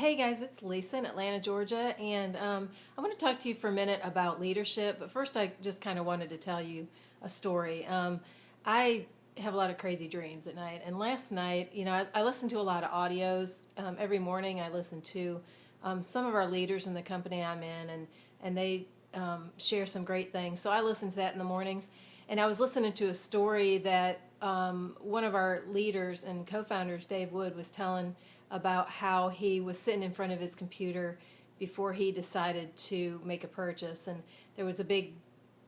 Hey guys, it's Lisa in Atlanta, Georgia, and I want to talk to you for a minute about leadership. But first, I just kind of wanted to tell you a story. I have a lot of crazy dreams at night, and last night, I listen to a lot of audios. Every morning, I listen to some of our leaders in the company I'm in, and they share some great things. So I listen to that in the mornings, and I was listening to a story that one of our leaders and co-founders, Dave Wood, was telling about how he was sitting in front of his computer before he decided to make a purchase, and there was a big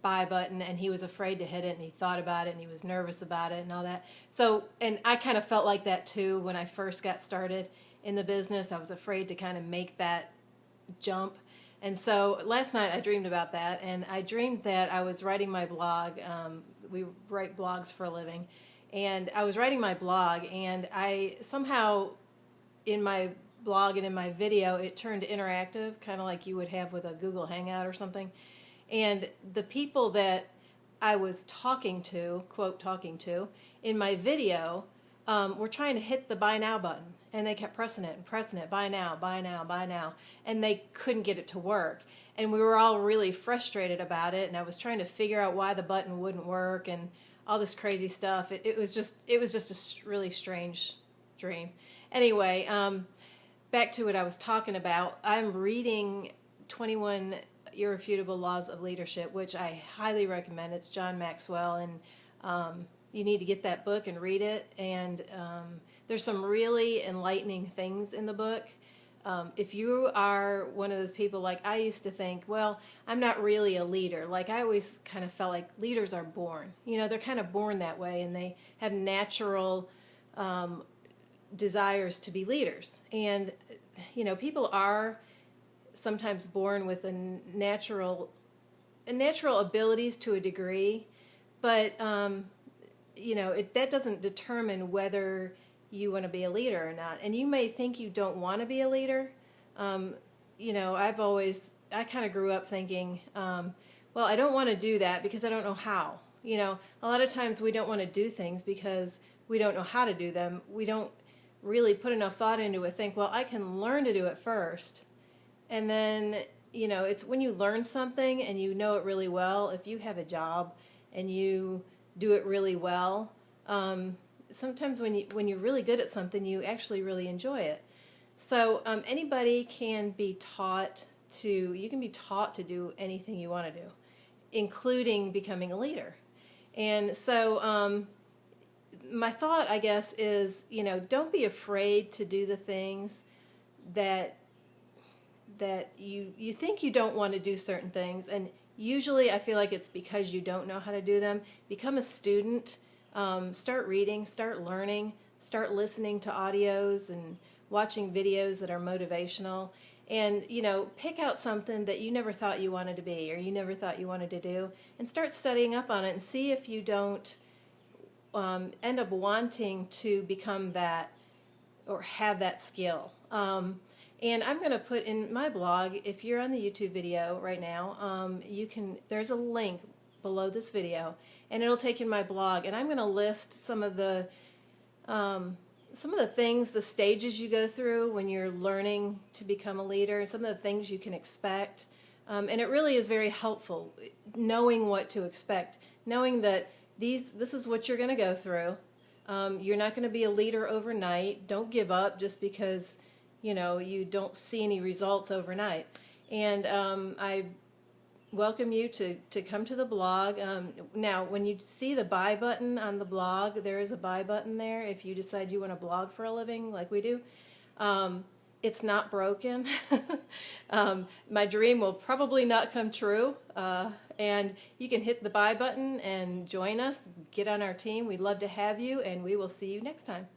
buy button and he was afraid to hit it, and he thought about it and he was nervous about it and all that. So, and I kind of felt like that too when I first got started in the business. I was afraid to kind of make that jump. And so last night I dreamed about that, and I dreamed that I was writing my blog. We write blogs for a living, and I was writing my blog, and I somehow in my blog and in my video it turned interactive, kind of like you would have with a Google Hangout or something. And the people that I was talking to, quote talking to, in my video were trying to hit the buy now button, and they kept pressing it and pressing it, buy now, buy now, buy now, and they couldn't get it to work. And we were all really frustrated about it, and I was trying to figure out why the button wouldn't work and all this crazy stuff. It was just a really strange dream. Anyway, back to what I was talking about. I'm reading 21 Irrefutable Laws of Leadership, which I highly recommend. It's John Maxwell, and you need to get that book and read it. And there's some really enlightening things in the book. If you are one of those people, like I used to think, well, I'm not really a leader. Like I always kind of felt like leaders are born. They're kind of born that way, and they have natural desires to be leaders. And people are sometimes born with a natural abilities to a degree, but that doesn't determine whether you want to be a leader or not. And you may think you don't want to be a leader. I kind of grew up thinking, well, I don't want to do that because I don't know how. A lot of times we don't want to do things because we don't know how to do them. We don't really put enough thought into it. Think, well, I can learn to do it first. And then, it's when you learn something and you know it really well. If you have a job and you do it really well, sometimes when you're really good at something, you actually really enjoy it. So anybody can be taught you can be taught to do anything you want to do, including becoming a leader. And so my thought, I guess, is, don't be afraid to do the things that you think you don't want to do certain things, and usually I feel like it's because you don't know how to do them. Become a student, start reading, start learning, start listening to audios and watching videos that are motivational, and pick out something that you never thought you wanted to be or you never thought you wanted to do, and start studying up on it and see if you don't end up wanting to become that or have that skill. And I'm going to put in my blog, if you're on the YouTube video right now, there's a link below this video, and it'll take you to my blog, and I'm going to list some of the things, the stages you go through when you're learning to become a leader, and some of the things you can expect. And it really is very helpful, knowing what to expect, knowing that this is what you're going to go through. You're not going to be a leader overnight. Don't give up just because you don't see any results overnight. And I welcome you to come to the blog. Now, when you see the buy button on the blog, there is a buy button there if you decide you want to blog for a living like we do. It's not broken. My dream will probably not come true. And you can hit the buy button and join us, get on our team. We'd love to have you, and we will see you next time.